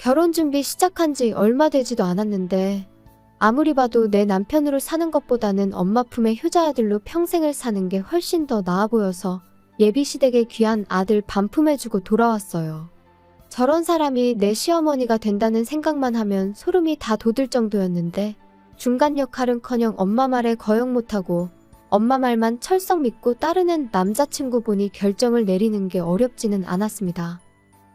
결혼 준비 시작한 지 얼마 되지도 않았는데 아무리 봐도 내 남편으로 사는 것보다는 엄마 품의 효자아들로 평생을 사는 게 훨씬 더 나아 보여서 예비시댁에 귀한 아들 반품해주고 돌아왔어요. 저런 사람이 내 시어머니가 된다는 생각만 하면 소름이 다 돋을 정도였는데 중간 역할은커녕 엄마 말에 거역 못하고 엄마 말만 철썩 믿고 따르는 남자친구 보니 결정을 내리는 게 어렵지는 않았습니다.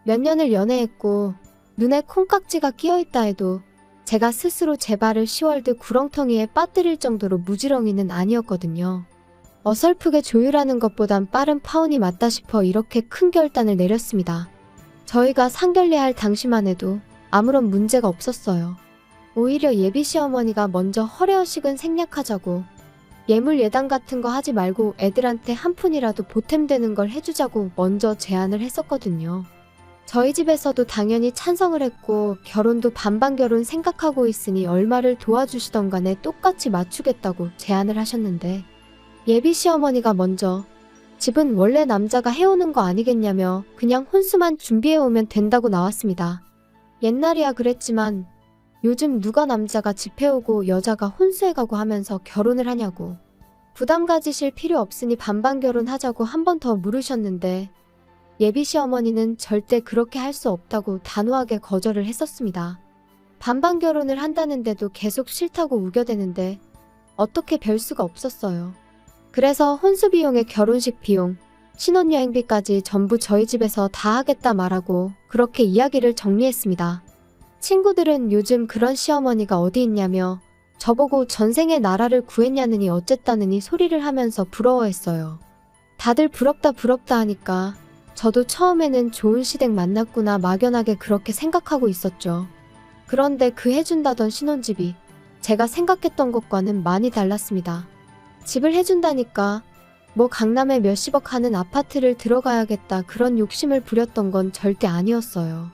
몇 년을 연애했고 눈에 콩깍지가 끼어있다 해도 제가 스스로 제 발을 10월드 구렁텅이에 빠뜨릴 정도로 무지렁이는 아니었거든요. 어설프게 조율하는 것보단 빠른 파혼이 맞다 싶어 이렇게 큰 결단을 내렸습니다. 저희가 상견례할 당시만 해도 아무런 문제가 없었어요. 오히려 예비 시어머니가 먼저 허례허식은 생략하자고 예물 예당 같은 거 하지 말고 애들한테 한 푼이라도 보탬되는 걸 해주자고 먼저 제안을 했었거든요. 저희 집에서도 당연히 찬성을 했고 결혼도 반반 결혼 생각하고 있으니 얼마를 도와주시던 간에 똑같이 맞추겠다고 제안을 하셨는데 예비 시어머니가 먼저 집은 원래 남자가 해오는 거 아니겠냐며 그냥 혼수만 준비해오면 된다고 나왔습니다. 옛날이야 그랬지만 요즘 누가 남자가 집 해오고 여자가 혼수해가고 하면서 결혼을 하냐고. 부담 가지실 필요 없으니 반반 결혼하자고 한 번 더 물으셨는데 예비 시어머니는 절대 그렇게 할 수 없다고 단호하게 거절을 했었습니다. 반반 결혼을 한다는데도 계속 싫다고 우겨대는데 어떻게 별 수가 없었어요. 그래서 혼수 비용에 결혼식 비용, 신혼여행비까지 전부 저희 집에서 다 하겠다 말하고 그렇게 이야기를 정리했습니다. 친구들은 요즘 그런 시어머니가 어디 있냐며 저보고 전생에 나라를 구했냐느니 어쨌다느니 소리를 하면서 부러워했어요. 다들 부럽다 부럽다 하니까 저도 처음에는 좋은 시댁 만났구나 막연하게 그렇게 생각하고 있었죠. 그런데 그 해준다던 신혼집이 제가 생각했던 것과는 많이 달랐습니다. 집을 해준다니까 뭐 강남에 몇십억 하는 아파트를 들어가야겠다 그런 욕심을 부렸던 건 절대 아니었어요.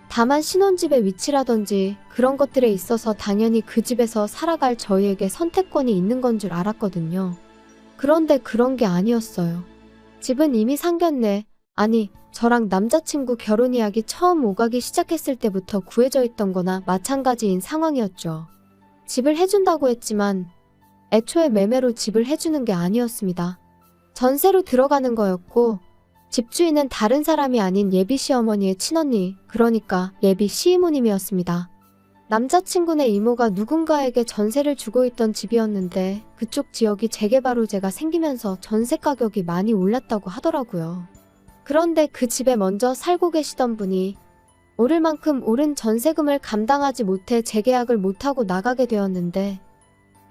다만 신혼집의 위치라든지 그런 것들에 있어서 당연히 그 집에서 살아갈 저희에게 선택권이 있는 건 줄 알았거든요. 그런데 그런 게 아니었어요. 집은 이미 상견례, 아니 저랑 남자친구 결혼 이야기 처음 오가기 시작했을 때부터 구해져 있던 거나 마찬가지인 상황이었죠. 집을 해준다고 했지만 애초에 매매로 집을 해주는 게 아니었습니다. 전세로 들어가는 거였고 집주인은 다른 사람이 아닌 예비 시어머니의 친언니, 그러니까 예비 시이모님이었습니다. 남자친구네 이모가 누군가에게 전세를 주고 있던 집이었는데 그쪽 지역이 재개발 호재가 생기면서 전세 가격이 많이 올랐다고 하더라고요. 그런데 그 집에 먼저 살고 계시던 분이 오를 만큼 오른 전세금을 감당하지 못해 재계약을 못하고 나가게 되었는데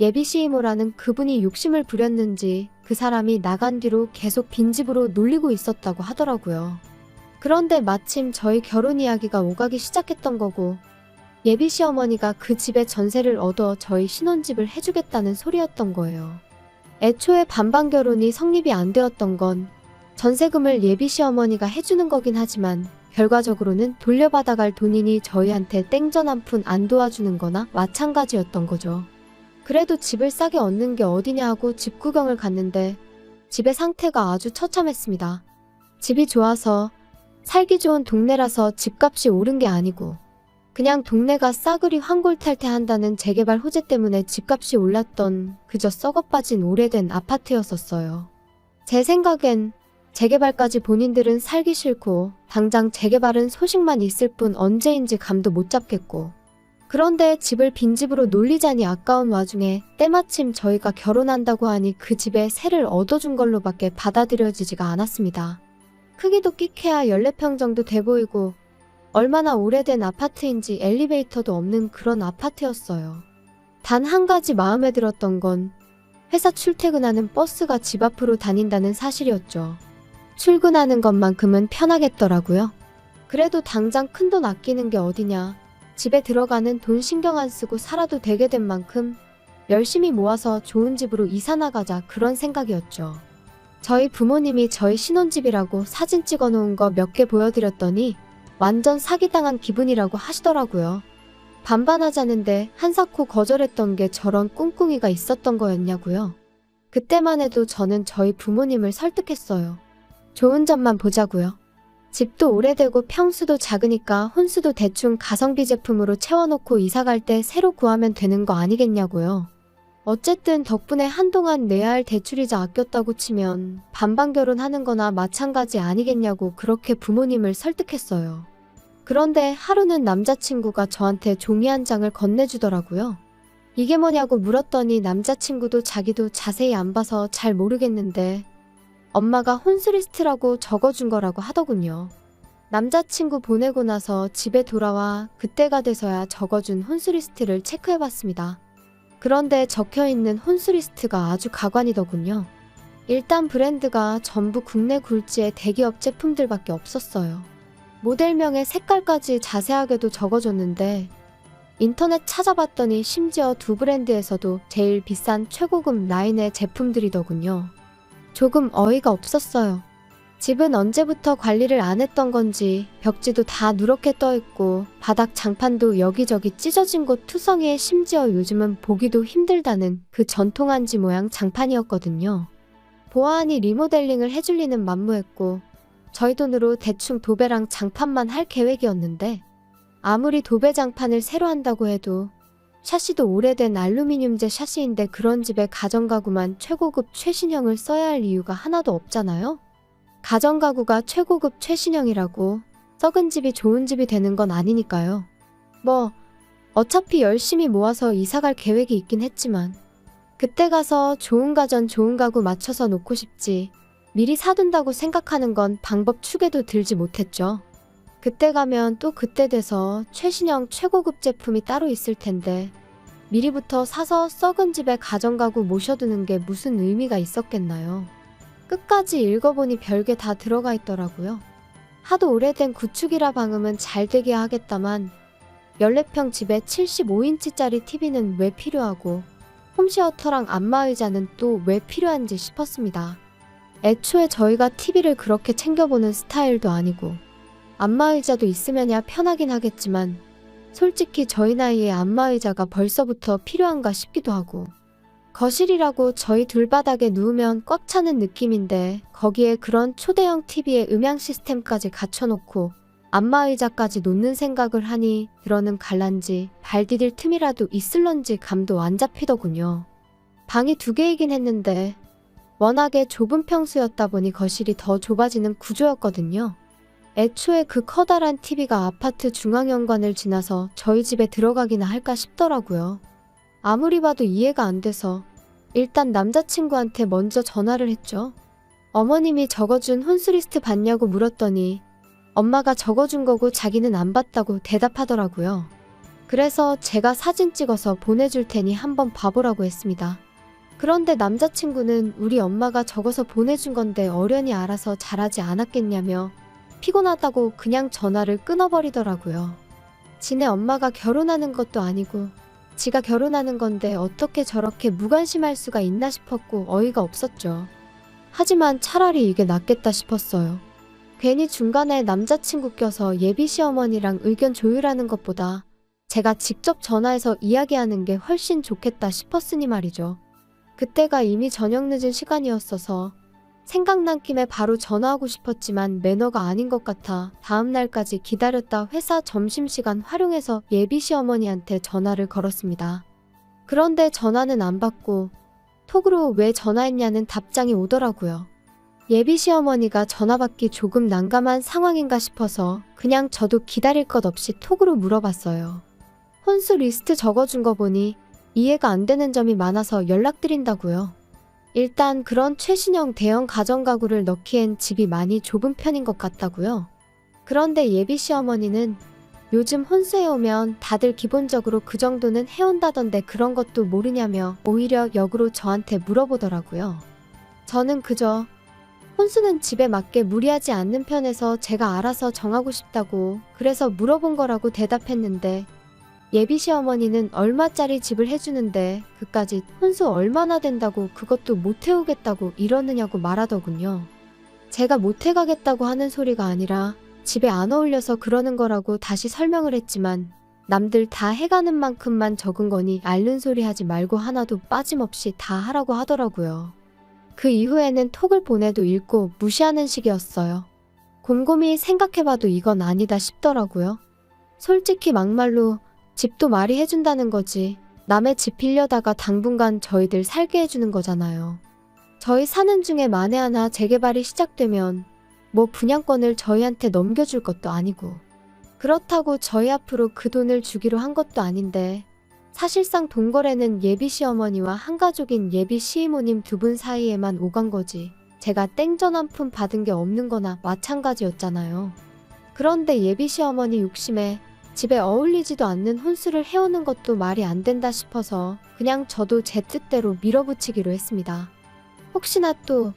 예비 시이모라는 그분이 욕심을 부렸는지 그 사람이 나간 뒤로 계속 빈집으로 놀리고 있었다고 하더라고요. 그런데 마침 저희 결혼 이야기가 오가기 시작했던 거고 예비 시어머니가 그 집에 전세를 얻어 저희 신혼집을 해주겠다는 소리였던 거예요. 애초에 반반 결혼이 성립이 안 되었던 건 전세금을 예비 시어머니가 해주는 거긴 하지만 결과적으로는 돌려받아갈 돈이니 저희한테 땡전 한 푼 안 도와주는 거나 마찬가지였던 거죠. 그래도 집을 싸게 얻는 게 어디냐 하고 집 구경을 갔는데 집의 상태가 아주 처참했습니다. 집이 좋아서 살기 좋은 동네라서 집값이 오른 게 아니고 그냥 동네가 싸그리 환골탈퇴한다는 재개발 호재 때문에 집값이 올랐던 그저 썩어빠진 오래된 아파트였었어요. 제 생각엔 재개발까지 본인들은 살기 싫고 당장 재개발은 소식만 있을 뿐 언제인지 감도 못 잡겠고 그런데 집을 빈집으로 놀리자니 아까운 와중에 때마침 저희가 결혼한다고 하니 그 집에 세를 얻어준 걸로밖에 받아들여지지가 않았습니다. 크기도 끼케야 14평 정도 돼 보이고 얼마나 오래된 아파트인지 엘리베이터도 없는 그런 아파트였어요. 단 한 가지 마음에 들었던 건 회사 출퇴근하는 버스가 집 앞으로 다닌다는 사실이었죠. 출근하는 것만큼은 편하겠더라고요. 그래도 당장 큰돈 아끼는 게 어디냐. 집에 들어가는 돈 신경 안 쓰고 살아도 되게 된 만큼 열심히 모아서 좋은 집으로 이사 나가자 그런 생각이었죠. 저희 부모님이 저희 신혼집이라고 사진 찍어 놓은 거 몇 개 보여드렸더니 완전 사기당한 기분이라고 하시더라고요. 반반하자는데 한사코 거절했던 게 저런 꿍꿍이가 있었던 거였냐고요. 그때만 해도 저는 저희 부모님을 설득했어요. 좋은 점만 보자고요. 집도 오래되고 평수도 작으니까 혼수도 대충 가성비 제품으로 채워놓고 이사 갈 때 새로 구하면 되는 거 아니겠냐고요. 어쨌든 덕분에 한동안 내야 할 대출이자 아꼈다고 치면 반반 결혼하는 거나 마찬가지 아니겠냐고 그렇게 부모님을 설득했어요. 그런데 하루는 남자친구가 저한테 종이 한 장을 건네주더라고요. 이게 뭐냐고 물었더니 남자친구도 자기도 자세히 안 봐서 잘 모르겠는데 엄마가 혼수리스트라고 적어준 거라고 하더군요. 남자친구 보내고 나서 집에 돌아와 그때가 돼서야 적어준 혼수리스트를 체크해봤습니다. 그런데 적혀있는 혼수리스트가 아주 가관이더군요. 일단 브랜드가 전부 국내 굴지의 대기업 제품들밖에 없었어요. 모델명에 색깔까지 자세하게도 적어줬는데 인터넷 찾아봤더니 심지어 두 브랜드에서도 제일 비싼 최고급 라인의 제품들이더군요. 조금 어이가 없었어요. 집은 언제부터 관리를 안 했던 건지 벽지도 다 누렇게 떠있고 바닥 장판도 여기저기 찢어진 곳 투성이에 심지어 요즘은 보기도 힘들다는 그 전통 한지 모양 장판이었거든요. 보아하니 리모델링을 해줄 리는 만무했고 저희 돈으로 대충 도배랑 장판만 할 계획이었는데 아무리 도배 장판을 새로 한다고 해도 샤시도 오래된 알루미늄제 샤시인데 그런 집에 가전가구만 최고급 최신형을 써야 할 이유가 하나도 없잖아요? 가전가구가 최고급 최신형이라고 썩은 집이 좋은 집이 되는 건 아니니까요. 어차피 열심히 모아서 이사갈 계획이 있긴 했지만 그때 가서 좋은 가전 좋은 가구 맞춰서 놓고 싶지 미리 사둔다고 생각하는 건 방법 축에도 들지 못했죠. 그때 가면 또 그때 돼서 최신형 최고급 제품이 따로 있을 텐데 미리부터 사서 썩은 집에 가전가구 모셔두는 게 무슨 의미가 있었겠나요? 끝까지 읽어보니 별게 다 들어가 있더라고요. 하도 오래된 구축이라 방음은 잘 되게 하겠다만 14평 집에 75인치짜리 TV는 왜 필요하고 홈시어터랑 안마의자는 또 왜 필요한지 싶었습니다. 애초에 저희가 TV를 그렇게 챙겨보는 스타일도 아니고 안마의자도 있으면야 편하긴 하겠지만 솔직히 저희 나이에 안마의자가 벌써부터 필요한가 싶기도 하고 거실이라고 저희 둘바닥에 누우면 꽉 차는 느낌인데 거기에 그런 초대형 TV에 음향 시스템까지 갖춰놓고 안마의자까지 놓는 생각을 하니 들어는 갈란지 발 디딜 틈이라도 있을런지 감도 안 잡히더군요. 방이 2개이긴 했는데 워낙에 좁은 평수였다 보니 거실이 더 좁아지는 구조였거든요. 애초에 그 커다란 TV가 아파트 중앙현관을 지나서 저희 집에 들어가기나 할까 싶더라고요. 아무리 봐도 이해가 안 돼서 일단 남자친구한테 먼저 전화를 했죠. 어머님이 적어준 혼수리스트 봤냐고 물었더니 엄마가 적어준 거고 자기는 안 봤다고 대답하더라고요. 그래서 제가 사진 찍어서 보내줄 테니 한번 봐보라고 했습니다. 그런데 남자친구는 우리 엄마가 적어서 보내준 건데 어련히 알아서 잘하지 않았겠냐며 피곤하다고 그냥 전화를 끊어버리더라고요. 지네 엄마가 결혼하는 것도 아니고 지가 결혼하는 건데 어떻게 저렇게 무관심할 수가 있나 싶었고 어이가 없었죠. 하지만 차라리 이게 낫겠다 싶었어요. 괜히 중간에 남자친구 껴서 예비 시어머니랑 의견 조율하는 것보다 제가 직접 전화해서 이야기하는 게 훨씬 좋겠다 싶었으니 말이죠. 그때가 이미 저녁 늦은 시간이었어서 생각난 김에 바로 전화하고 싶었지만 매너가 아닌 것 같아 다음 날까지 기다렸다 회사 점심시간 활용해서 예비 시어머니한테 전화를 걸었습니다. 그런데 전화는 안 받고 톡으로 왜 전화했냐는 답장이 오더라고요. 예비 시어머니가 전화 받기 조금 난감한 상황인가 싶어서 그냥 저도 기다릴 것 없이 톡으로 물어봤어요. 혼수 리스트 적어준 거 보니 이해가 안 되는 점이 많아서 연락드린다고요. 일단 그런 최신형 대형 가전가구를 넣기엔 집이 많이 좁은 편인 것 같다고요. 그런데 예비 시어머니는 요즘 혼수해오면 다들 기본적으로 그 정도는 해온다던데 그런 것도 모르냐며 오히려 역으로 저한테 물어보더라고요. 저는 그저 혼수는 집에 맞게 무리하지 않는 편에서 제가 알아서 정하고 싶다고 그래서 물어본 거라고 대답했는데 예비 시어머니는 얼마짜리 집을 해주는데 그까짓 혼수 얼마나 된다고 그것도 못 해오겠다고 이러느냐고 말하더군요. 제가 못 해가겠다고 하는 소리가 아니라 집에 안 어울려서 그러는 거라고 다시 설명을 했지만 남들 다 해가는 만큼만 적은 거니 앓는 소리 하지 말고 하나도 빠짐없이 다 하라고 하더라고요. 그 이후에는 톡을 보내도 읽고 무시하는 식이었어요. 곰곰이 생각해봐도 이건 아니다 싶더라고요. 솔직히 막말로 집도 말이 해준다는 거지. 남의 집 빌려다가 당분간 저희들 살게 해주는 거잖아요. 저희 사는 중에 만에 하나 재개발이 시작되면 뭐 분양권을 저희한테 넘겨줄 것도 아니고 그렇다고 저희 앞으로 그 돈을 주기로 한 것도 아닌데 사실상 동거래는 예비 시어머니와 한가족인 예비 시이모님 두 분 사이에만 오간 거지 제가 땡전 한 푼 받은 게 없는 거나 마찬가지였잖아요. 그런데 예비 시어머니 욕심에 집에 어울리지도 않는 혼수를 해오는 것도 말이 안 된다 싶어서 그냥 저도 제 뜻대로 밀어붙이기로 했습니다. 혹시나 또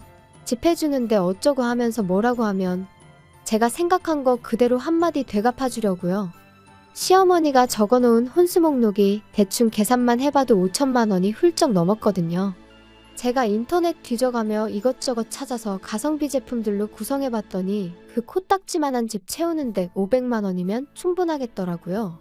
집 해주는데 어쩌고 하면서 뭐라고 하면 제가 생각한 거 그대로 한마디 되갚아주려고요. 시어머니가 적어놓은 혼수 목록이 대충 계산만 해봐도 5천만 원이 훌쩍 넘었거든요. 제가 인터넷 뒤져가며 이것저것 찾아서 가성비 제품들로 구성해봤더니 그 코딱지만한 집 채우는데 500만 원이면 충분하겠더라고요.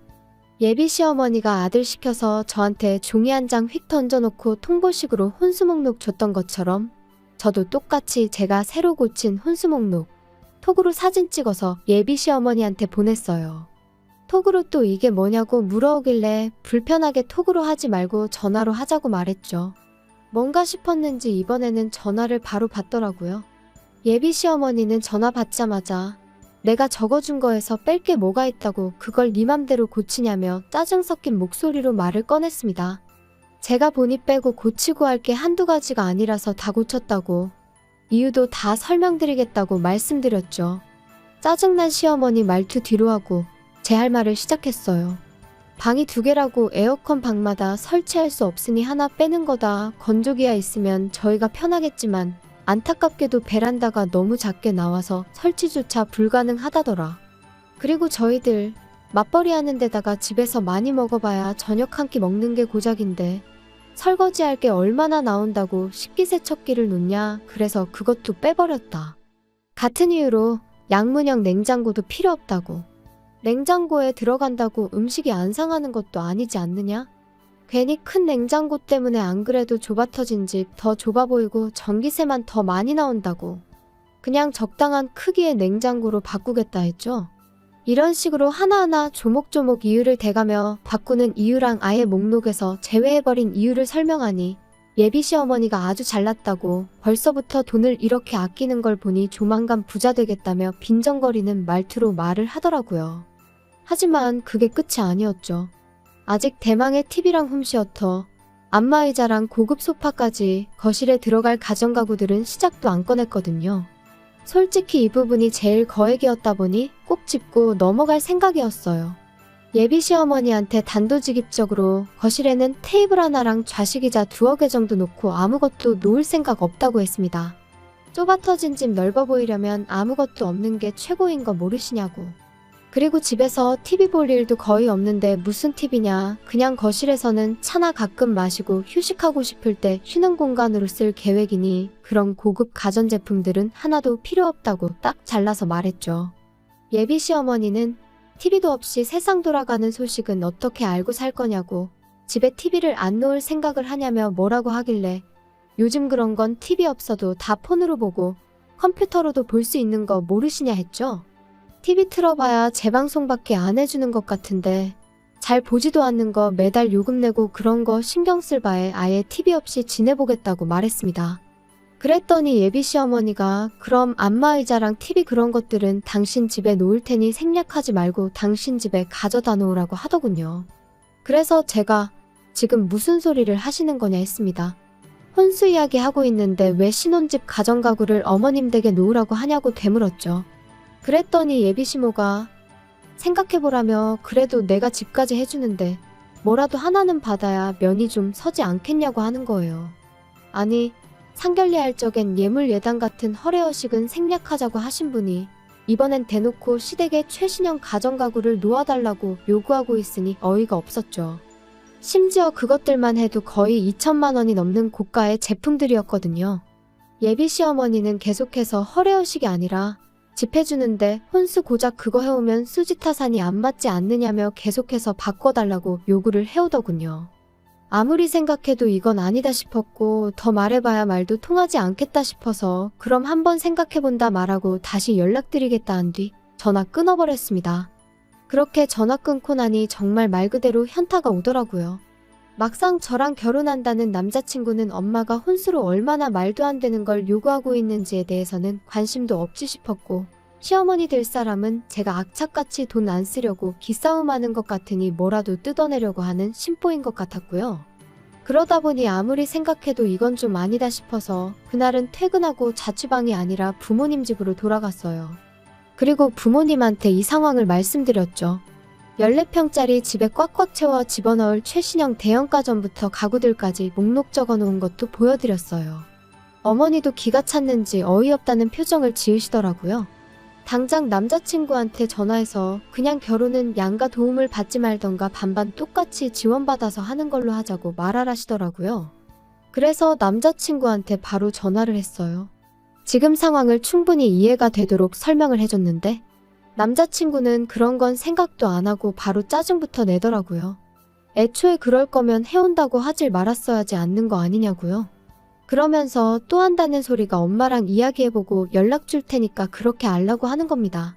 예비 시어머니가 아들 시켜서 저한테 종이 한 장 휙 던져놓고 통보식으로 혼수 목록 줬던 것처럼 저도 똑같이 제가 새로 고친 혼수 목록 톡으로 사진 찍어서 예비 시어머니한테 보냈어요. 톡으로 또 이게 뭐냐고 물어오길래 불편하게 톡으로 하지 말고 전화로 하자고 말했죠. 뭔가 싶었는지 이번에는 전화를 바로 받더라고요. 예비 시어머니는 전화 받자마자 내가 적어준 거에서 뺄 게 뭐가 있다고 그걸 네 맘대로 고치냐며 짜증 섞인 목소리로 말을 꺼냈습니다. 제가 보니 빼고 고치고 할 게 한두 가지가 아니라서 다 고쳤다고 이유도 다 설명드리겠다고 말씀드렸죠. 짜증난 시어머니 말투 뒤로 하고 제 할 말을 시작했어요. 방이 2개라고 에어컨 방마다 설치할 수 없으니 하나 빼는 거다. 건조기야 있으면 저희가 편하겠지만 안타깝게도 베란다가 너무 작게 나와서 설치조차 불가능하다더라. 그리고 저희들 맞벌이 하는 데다가 집에서 많이 먹어봐야 저녁 한 끼 먹는 게 고작인데 설거지할 게 얼마나 나온다고 식기세척기를 놓냐. 그래서 그것도 빼버렸다. 같은 이유로 양문형 냉장고도 필요 없다고. 냉장고에 들어간다고 음식이 안 상하는 것도 아니지 않느냐? 괜히 큰 냉장고 때문에 안 그래도 좁아 터진 집 더 좁아 보이고 전기세만 더 많이 나온다고. 그냥 적당한 크기의 냉장고로 바꾸겠다 했죠. 이런 식으로 하나하나 조목조목 이유를 대가며 바꾸는 이유랑 아예 목록에서 제외해버린 이유를 설명하니 예비 시어머니가 아주 잘났다고 벌써부터 돈을 이렇게 아끼는 걸 보니 조만간 부자 되겠다며 빈정거리는 말투로 말을 하더라고요. 하지만 그게 끝이 아니었죠. 아직 대망의 TV랑 홈시어터, 안마의자랑 고급 소파까지 거실에 들어갈 가전가구들은 시작도 안 꺼냈거든요. 솔직히 이 부분이 제일 거액이었다 보니 꼭 짚고 넘어갈 생각이었어요. 예비 시어머니한테 단도직입적으로 거실에는 테이블 하나랑 좌식의자 2개 정도 놓고 아무것도 놓을 생각 없다고 했습니다. 좁아 터진 집 넓어 보이려면 아무것도 없는 게 최고인 거 모르시냐고. 그리고 집에서 TV 볼 일도 거의 없는데 무슨 TV냐. 그냥 거실에서는 차나 가끔 마시고 휴식하고 싶을 때 쉬는 공간으로 쓸 계획이니 그런 고급 가전제품들은 하나도 필요 없다고 딱 잘라서 말했죠. 예비 시어머니는 TV도 없이 세상 돌아가는 소식은 어떻게 알고 살 거냐고 집에 TV를 안 놓을 생각을 하냐며 뭐라고 하길래 요즘 그런 건 TV 없어도 다 폰으로 보고 컴퓨터로도 볼 수 있는 거 모르시냐 했죠. TV 틀어봐야 재방송밖에 안 해주는 것 같은데 잘 보지도 않는 거 매달 요금 내고 그런 거 신경 쓸 바에 아예 TV 없이 지내보겠다고 말했습니다. 그랬더니 예비 시어머니가 그럼 안마의자랑 TV 그런 것들은 당신 집에 놓을 테니 생략하지 말고 당신 집에 가져다 놓으라고 하더군요. 그래서 제가 지금 무슨 소리를 하시는 거냐 했습니다. 혼수 이야기 하고 있는데 왜 신혼집 가전가구를 어머님 댁에 놓으라고 하냐고 되물었죠. 그랬더니 예비 시모가 생각해보라며 그래도 내가 집까지 해주는데 뭐라도 하나는 받아야 면이 좀 서지 않겠냐고 하는 거예요. 아니 상견례할 적엔 예물 예당 같은 허례허식은 생략하자고 하신 분이 이번엔 대놓고 시댁에 최신형 가전가구를 놓아달라고 요구하고 있으니 어이가 없었죠. 심지어 그것들만 해도 거의 2천만 원이 넘는 고가의 제품들이었거든요. 예비 시어머니는 계속해서 허례허식이 아니라 집 해주는데 혼수 고작 그거 해오면 수지타산이 안 맞지 않느냐며 계속해서 바꿔달라고 요구를 해오더군요. 아무리 생각해도 이건 아니다 싶었고 더 말해봐야 말도 통하지 않겠다 싶어서 그럼 한번 생각해본다 말하고 다시 연락드리겠다 한 뒤 전화 끊어버렸습니다. 그렇게 전화 끊고 나니 정말 말 그대로 현타가 오더라고요. 막상 저랑 결혼한다는 남자친구는 엄마가 혼수로 얼마나 말도 안 되는 걸 요구하고 있는지에 대해서는 관심도 없지 싶었고 시어머니 될 사람은 제가 악착같이 돈 안 쓰려고 기싸움하는 것 같으니 뭐라도 뜯어내려고 하는 심보인 것 같았고요. 그러다 보니 아무리 생각해도 이건 좀 아니다 싶어서 그날은 퇴근하고 자취방이 아니라 부모님 집으로 돌아갔어요. 그리고 부모님한테 이 상황을 말씀드렸죠. 14평짜리 집에 꽉꽉 채워 집어넣을 최신형 대형가전부터 가구들까지 목록 적어놓은 것도 보여드렸어요. 어머니도 기가 찼는지 어이없다는 표정을 지으시더라고요. 당장 남자친구한테 전화해서 그냥 결혼은 양가 도움을 받지 말던가 반반 똑같이 지원받아서 하는 걸로 하자고 말하라시더라고요. 그래서 남자친구한테 바로 전화를 했어요. 지금 상황을 충분히 이해가 되도록 설명을 해줬는데 남자친구는 그런 건 생각도 안 하고 바로 짜증부터 내더라고요. 애초에 그럴 거면 해온다고 하질 말았어야지 않는 거 아니냐고요. 그러면서 또 한다는 소리가 엄마랑 이야기해보고 연락 줄 테니까 그렇게 알라고 하는 겁니다.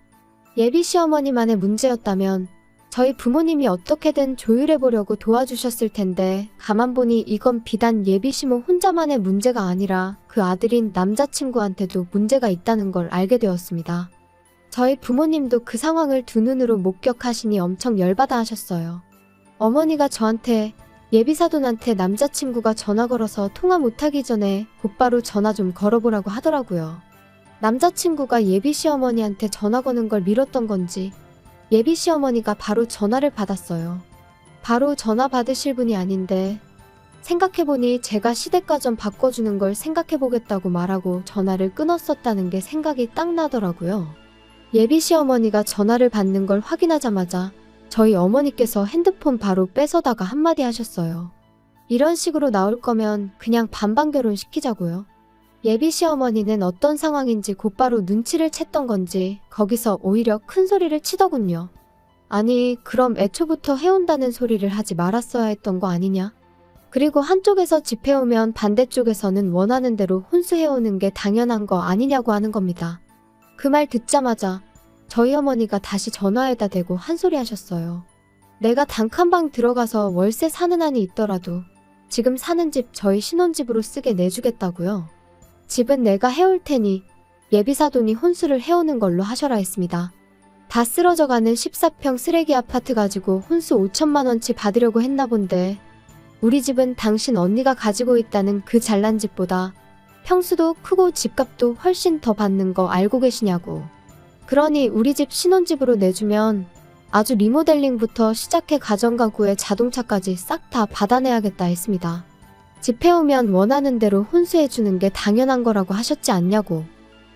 예비 시어머니만의 문제였다면 저희 부모님이 어떻게든 조율해보려고 도와주셨을 텐데 가만 보니 이건 비단 예비 시모 혼자만의 문제가 아니라 그 아들인 남자친구한테도 문제가 있다는 걸 알게 되었습니다. 저희 부모님도 그 상황을 두 눈으로 목격하시니 엄청 열받아 하셨어요. 어머니가 저한테 예비사돈한테 남자친구가 전화 걸어서 통화 못하기 전에 곧바로 전화 좀 걸어보라고 하더라고요. 남자친구가 예비시어머니한테 전화 거는 걸 미뤘던 건지 예비시어머니가 바로 전화를 받았어요. 바로 전화 받으실 분이 아닌데 생각해보니 제가 시댁가전 바꿔주는 걸 생각해보겠다고 말하고 전화를 끊었었다는 게 생각이 딱 나더라고요. 예비시어머니가 전화를 받는 걸 확인하자마자 저희 어머니께서 핸드폰 바로 뺏어다가 한마디 하셨어요. 이런 식으로 나올 거면 그냥 반반 결혼시키자고요. 예비 시어머니는 어떤 상황인지 곧바로 눈치를 챘던 건지 거기서 오히려 큰 소리를 치더군요. 아니 그럼 애초부터 해온다는 소리를 하지 말았어야 했던 거 아니냐? 그리고 한쪽에서 집해오면 반대쪽에서는 원하는 대로 혼수해오는 게 당연한 거 아니냐고 하는 겁니다. 그 말 듣자마자 저희 어머니가 다시 전화에다 대고 한 소리 하셨어요. 내가 단칸방 들어가서 월세 사는 한이 있더라도 지금 사는 집 저희 신혼집으로 쓰게 내주겠다고요. 집은 내가 해올 테니 예비사돈이 혼수를 해오는 걸로 하셔라 했습니다. 다 쓰러져가는 14평 쓰레기 아파트 가지고 혼수 5천만 원치 받으려고 했나 본데 우리 집은 당신 언니가 가지고 있다는 그 잘난 집보다 평수도 크고 집값도 훨씬 더 받는 거 알고 계시냐고. 그러니 우리 집 신혼집으로 내주면 아주 리모델링부터 시작해 가정가구에 자동차까지 싹 다 받아내야겠다 했습니다. 집 해오면 원하는 대로 혼수해주는 게 당연한 거라고 하셨지 않냐고.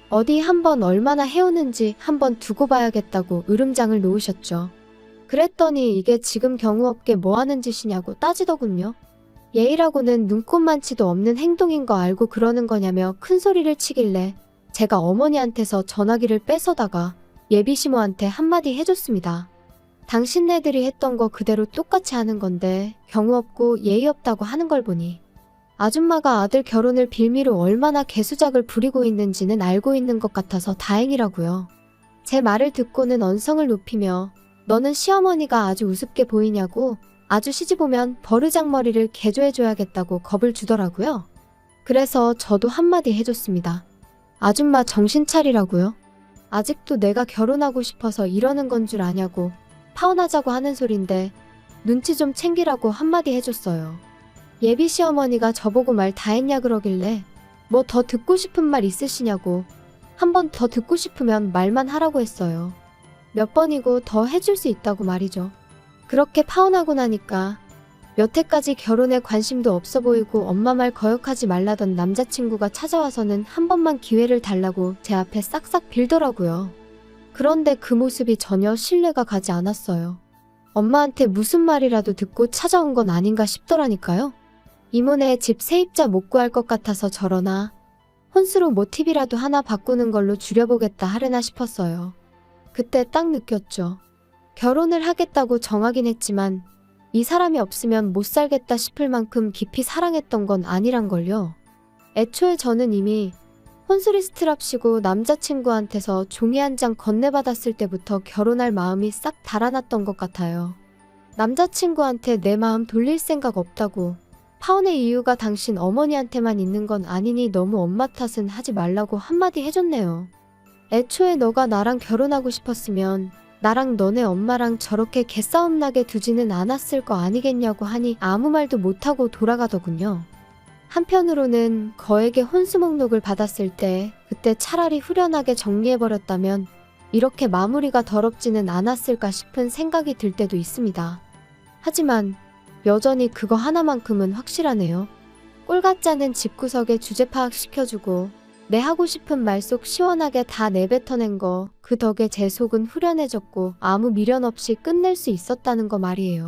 어디 한번 얼마나 해오는지 한번 두고 봐야겠다고 으름장을 놓으셨죠. 그랬더니 이게 지금 경우없게 뭐하는 짓이냐고 따지더군요. 예의라고는 눈꼽만치도 없는 행동인 거 알고 그러는 거냐며 큰 소리를 치길래 제가 어머니한테서 전화기를 뺏어다가 예비시모한테 한마디 해줬습니다. 당신네들이 했던 거 그대로 똑같이 하는 건데 경우 없고 예의 없다고 하는 걸 보니 아줌마가 아들 결혼을 빌미로 얼마나 개수작을 부리고 있는지는 알고 있는 것 같아서 다행이라고요. 제 말을 듣고는 언성을 높이며 너는 시어머니가 아주 우습게 보이냐고 아주 시집 오면 버르장머리를 개조해줘야겠다고 겁을 주더라고요. 그래서 저도 한마디 해줬습니다. 아줌마 정신 차리라고요. 아직도 내가 결혼하고 싶어서 이러는 건 줄 아냐고 파혼하자고 하는 소린데 눈치 좀 챙기라고 한마디 해줬어요. 예비 시어머니가 저보고 말 다 했냐 그러길래 뭐 더 듣고 싶은 말 있으시냐고 한 번 더 듣고 싶으면 말만 하라고 했어요. 몇 번이고 더 해줄 수 있다고 말이죠. 그렇게 파혼하고 나니까 여태까지 결혼에 관심도 없어 보이고 엄마 말 거역하지 말라던 남자친구가 찾아와서는 한 번만 기회를 달라고 제 앞에 싹싹 빌더라고요. 그런데 그 모습이 전혀 신뢰가 가지 않았어요. 엄마한테 무슨 말이라도 듣고 찾아온 건 아닌가 싶더라니까요. 이모네 집 세입자 못 구할 것 같아서 저러나 혼수로 모티비라도 하나 바꾸는 걸로 줄여보겠다 하려나 싶었어요. 그때 딱 느꼈죠. 결혼을 하겠다고 정하긴 했지만 이 사람이 없으면 못 살겠다 싶을 만큼 깊이 사랑했던 건 아니란걸요. 애초에 저는 이미 혼수리 스트랍시고 남자친구한테서 종이 한 장 건네받았을 때부터 결혼할 마음이 싹 달아났던 것 같아요. 남자친구한테 내 마음 돌릴 생각 없다고. 파혼의 이유가 당신 어머니한테만 있는 건 아니니 너무 엄마 탓은 하지 말라고 한마디 해줬네요. 애초에 너가 나랑 결혼하고 싶었으면 나랑 너네 엄마랑 저렇게 개싸움 나게 두지는 않았을 거 아니겠냐고 하니 아무 말도 못하고 돌아가더군요. 한편으로는 거액의 혼수 목록을 받았을 때 그때 차라리 후련하게 정리해버렸다면 이렇게 마무리가 더럽지는 않았을까 싶은 생각이 들 때도 있습니다. 하지만 여전히 그거 하나만큼은 확실하네요. 꼴같지 않은 집구석에 주제 파악시켜주고 내 하고 싶은 말 속 시원하게 다 내뱉어낸 거, 그 덕에 제 속은 후련해졌고 아무 미련 없이 끝낼 수 있었다는 거 말이에요.